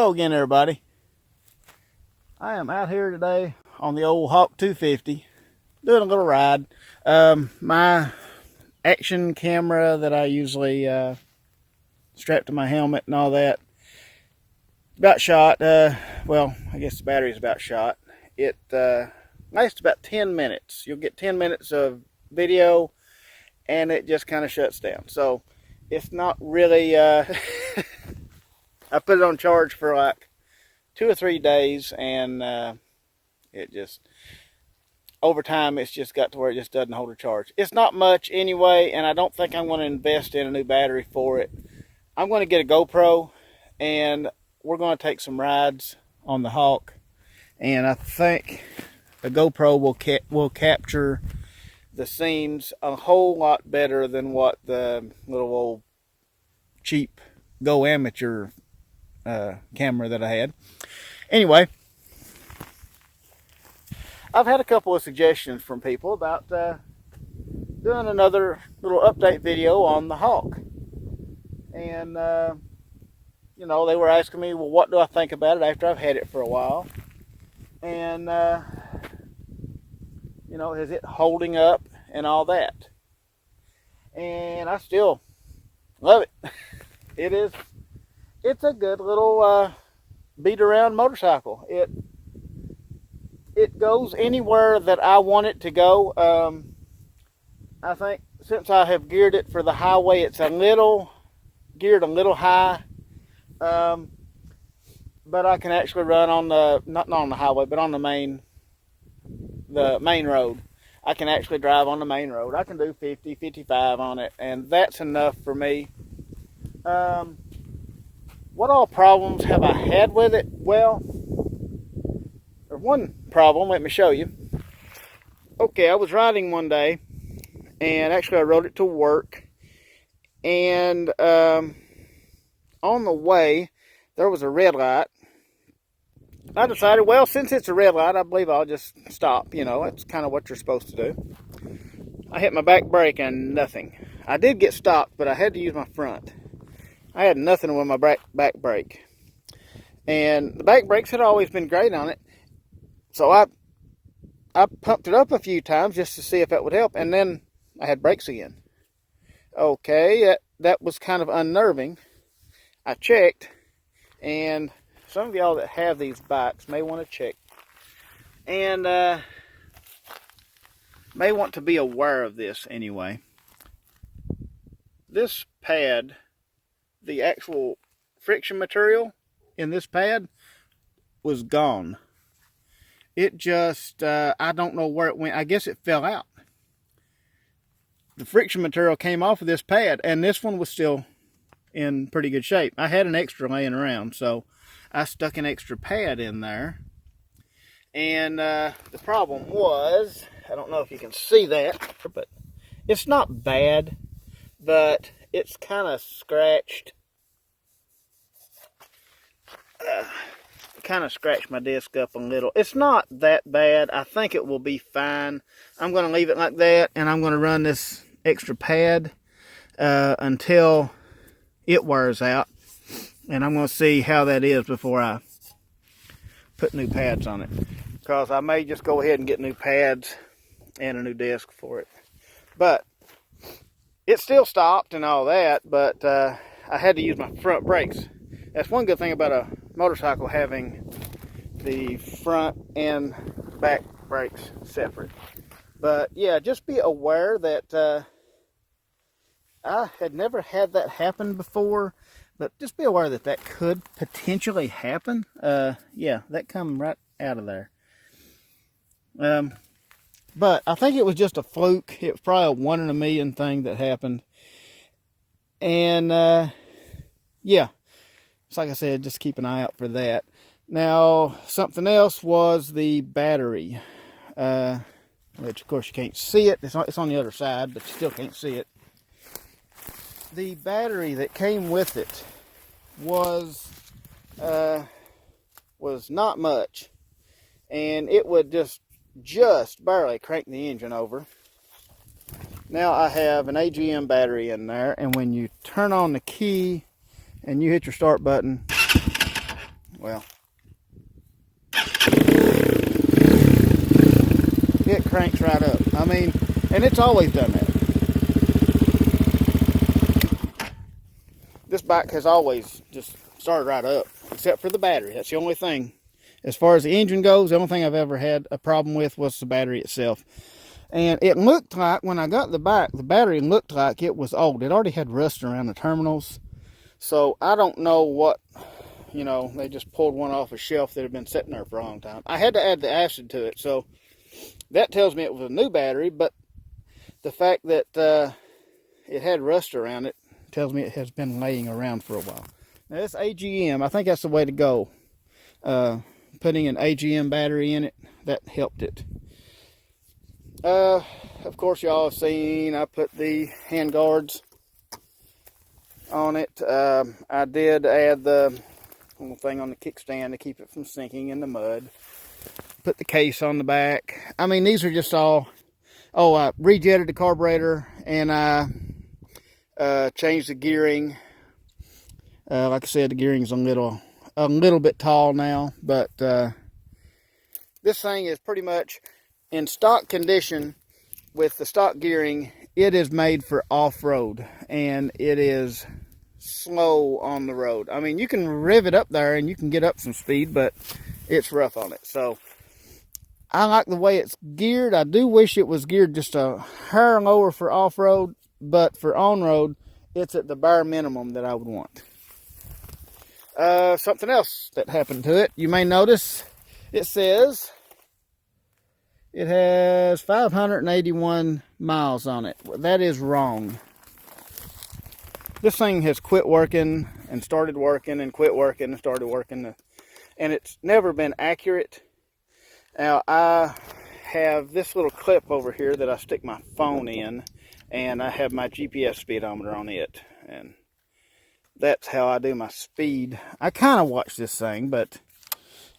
Hello again, everybody. I am out here today on the old Hawk 250 doing a little ride. My action camera that I usually strap to my helmet and all that, about shot. Well, I guess the battery's about shot. It lasts about 10 minutes. You'll get 10 minutes of video and it just kind of shuts down. So it's not really I put it on charge for like 2 or 3 days, and it just, over time, it's just got to where it just doesn't hold a charge. It's not much anyway, and I don't think I'm going to invest in a new battery for it. I'm going to get a GoPro, and we're going to take some rides on the Hawk, and I think the GoPro will capture the scenes a whole lot better than what the little old cheap Go Amateur camera that I had. Anyway, I've had a couple of suggestions from people about doing another little update video on the Hawk, and you know, they were asking me, well, what do I think about it after I've had it for a while, and you know, is it holding up and all that? And I still love it. It's a good little beat around motorcycle. It goes anywhere that I want it to go. I think since I have geared it for the highway, it's geared a little high. But I can actually run on the, not on the highway, but on the main road. I can actually drive on the main road. I can do 50, 55 on it, and that's enough for me. What all problems have I had with it? Well, there's one problem, let me show you. Okay, I was riding one day, and actually I rode it to work, and on the way, there was a red light. I decided, well, since it's a red light, I believe I'll just stop. You know, that's kind of what you're supposed to do. I hit my back brake and nothing. I did get stopped, but I had to use my front. I had nothing with my back brake. And the back brakes had always been great on it. So I pumped it up a few times just to see if that would help. And then I had brakes again. Okay, that was kind of unnerving. I checked. And some of y'all that have these bikes may want to check. And may want to be aware of this anyway. This pad, the actual friction material in this pad was gone. It just, I don't know where it went. I guess it fell out. The friction material came off of this pad, and this one was still in pretty good shape. I had an extra laying around, so I stuck an extra pad in there. And the problem was, I don't know if you can see that, but it's not bad, but it's kind of scratched. Kind of scratched my disc up a little. It's not that bad. I think it will be fine. I'm going to leave it like that, and I'm going to run this extra pad until it wears out. And I'm going to see how that is before I put new pads on it. Because I may just go ahead and get new pads and a new disc for it. But it still stopped and all that, but I had to use my front brakes. That's one good thing about a motorcycle, having the front and back brakes separate. But yeah, just be aware that I had never had that happen before, but just be aware that that could potentially happen. Yeah, that come right out of there. But I think it was just a fluke. It was probably a 1 in a million thing that happened. And yeah, it's like I said, just keep an eye out for that. Now, something else was the battery, which of course you can't see it. It's on the other side, but you still can't see it. The battery that came with it was not much, and it would just barely crank the engine over. Now I have an AGM battery in there, and when you turn on the key and you hit your start button, Well, it cranks right up. I mean, and it's always done that. This bike has always just started right up, except for the battery. That's the only thing. As far as the engine goes, the only thing I've ever had a problem with was the battery itself. And it looked like, when I got the bike, the battery looked like it was old. It already had rust around the terminals. So I don't know what, you know, they just pulled one off a shelf that had been sitting there for a long time. I had to add the acid to it, so that tells me it was a new battery, but the fact that it had rust around it tells me it has been laying around for a while. Now this AGM, I think that's the way to go. Putting an AGM battery in it, that helped it. Of course, y'all have seen I put the hand guards on it. I did add the little thing on the kickstand to keep it from sinking in the mud. Put the case on the back. I mean, these are just all... Oh, I rejetted the carburetor, and I changed the gearing. Like I said, the gearing's a little bit tall now, but this thing is pretty much in stock condition. With the stock gearing, it is made for off-road, and it is slow on the road. I mean, you can rev it up there and you can get up some speed, but it's rough on it. So I like the way it's geared. I do wish it was geared just a hair lower for off-road, but for on-road, it's at the bare minimum that I would want. Something else that happened to it, you may notice, it says it has 581 miles on it. That is wrong. This thing has quit working and started working and quit working and started working, and it's never been accurate. Now, I have this little clip over here that I stick my phone in, and I have my GPS speedometer on it, and that's how I do my speed. I kind of watch this thing, but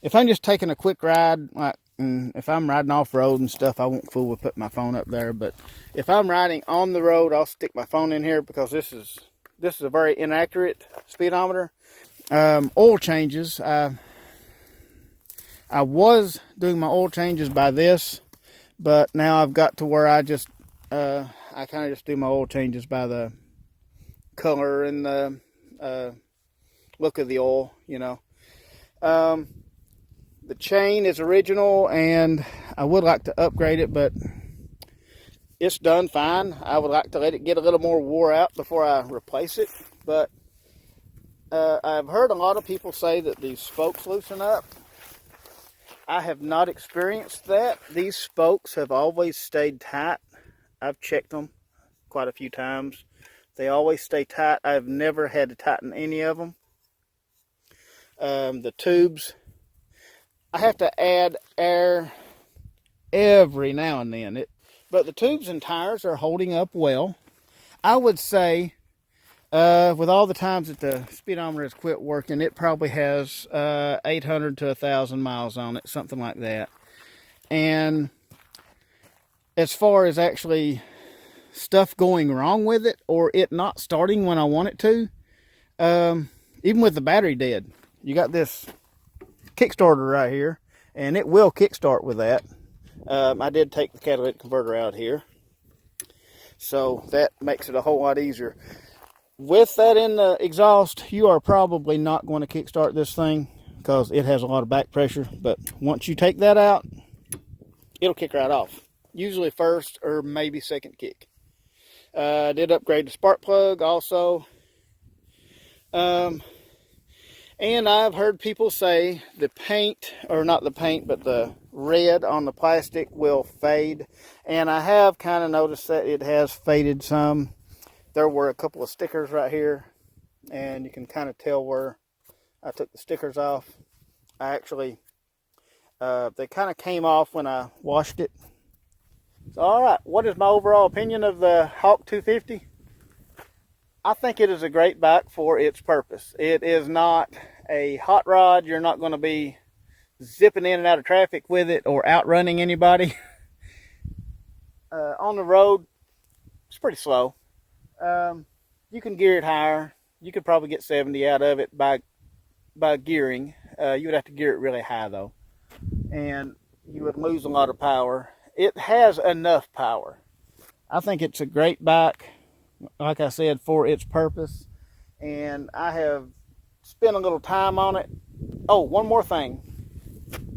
if I'm just taking a quick ride, like if I'm riding off-road and stuff, I won't fool with putting my phone up there. But if I'm riding on the road, I'll stick my phone in here, because this is a very inaccurate speedometer. Oil changes. I was doing my oil changes by this, but now I've got to where I kind of just do my oil changes by the color and the look of the oil, you know. The chain is original, and I would like to upgrade it, but it's done fine. I would like to let it get a little more wore out before I replace it, but I've heard a lot of people say that these spokes loosen up. I have not experienced that. These spokes have always stayed tight. I've checked them quite a few times. They always stay tight. I've never had to tighten any of them. The tubes, I have to add air every now and then. But the tubes and tires are holding up well. I would say, with all the times that the speedometer has quit working, it probably has 800 to 1,000 miles on it, something like that. And as far as actually stuff going wrong with it, or it not starting when I want it to, even with the battery dead, you got this Kickstarter right here, and it will kickstart with that. I did take the catalytic converter out here, so that makes it a whole lot easier. With that in the exhaust, you are probably not going to kickstart this thing, because it has a lot of back pressure. But once you take that out, it'll kick right off. Usually first or maybe second kick. I did upgrade the spark plug also. And I've heard people say the paint, or not the paint, but the red on the plastic will fade. And I have kind of noticed that it has faded some. There were a couple of stickers right here, and you can kind of tell where I took the stickers off. I actually, they kind of came off when I washed it. So, alright, what is my overall opinion of the Hawk 250? I think it is a great bike for its purpose. It is not a hot rod. You're not going to be zipping in and out of traffic with it or outrunning anybody. On the road, it's pretty slow. You can gear it higher. You could probably get 70 out of it by gearing. You would have to gear it really high though, and you would lose a lot of power. It has enough power. I think it's a great bike, like I said, for its purpose, and I have spent a little time on it. Oh, one more thing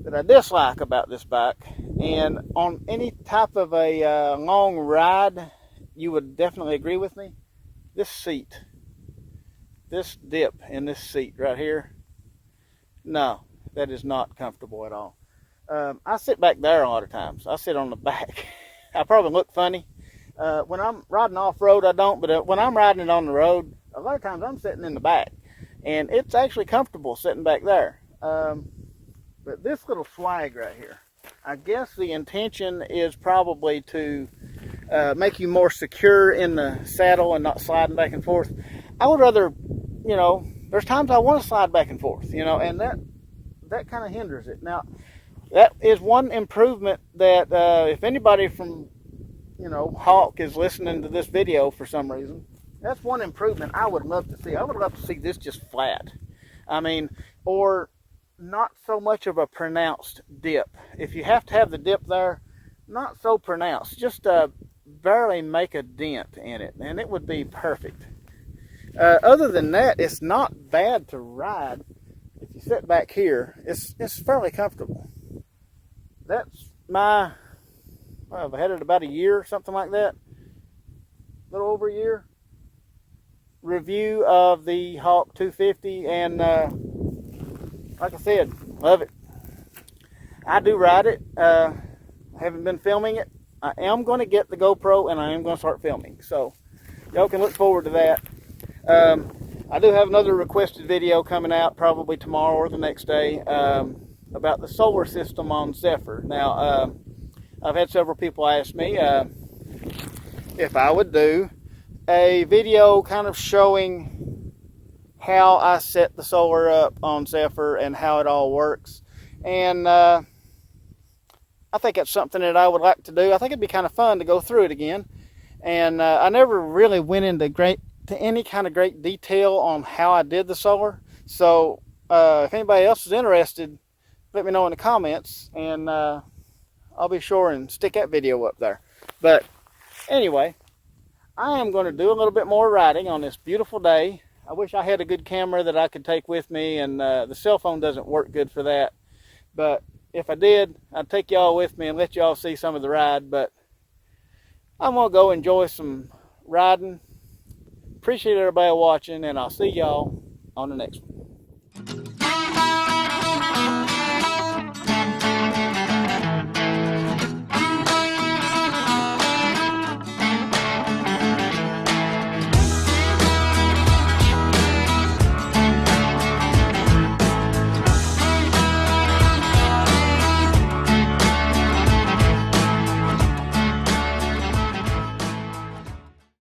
that I dislike about this bike, and on any type of a long ride, you would definitely agree with me, this seat, this dip in this seat right here, no, that is not comfortable at all. I sit back there a lot of times. I sit on the back. I probably look funny. When I'm riding off-road, I don't, but when I'm riding it on the road, a lot of times I'm sitting in the back, and it's actually comfortable sitting back there. But this little swag right here, I guess the intention is probably to make you more secure in the saddle and not sliding back and forth. I would rather, there's times I want to slide back and forth, and that kind of hinders it. Now, that is one improvement that if anybody from, Hawk is listening to this video for some reason, that's one improvement I would love to see. I would love to see this just flat. Or not so much of a pronounced dip. If you have to have the dip there, not so pronounced. Just barely make a dent in it, and it would be perfect. Other than that, it's not bad to ride. If you sit back here, it's fairly comfortable. That's my, I've had it about a year, something like that. A little over a year. Review of the Hawk 250, and like I said, love it. I do ride it. Haven't been filming it. I am going to get the GoPro, and I am going to start filming. So y'all can look forward to that. I do have another requested video coming out probably tomorrow or the next day about the solar system on Zephyr. Now, I've had several people ask me if I would do a video kind of showing how I set the solar up on Zephyr and how it all works. And I think that's something that I would like to do. I think it'd be kind of fun to go through it again. And I never really went into any kind of great detail on how I did the solar. So if anybody else is interested, let me know in the comments, and I'll be sure and stick that video up there. But anyway, I am going to do a little bit more riding on this beautiful day. I wish I had a good camera that I could take with me, and the cell phone doesn't work good for that. But if I did, I'd take y'all with me and let y'all see some of the ride. But I'm going to go enjoy some riding. Appreciate everybody watching, and I'll see y'all on the next one.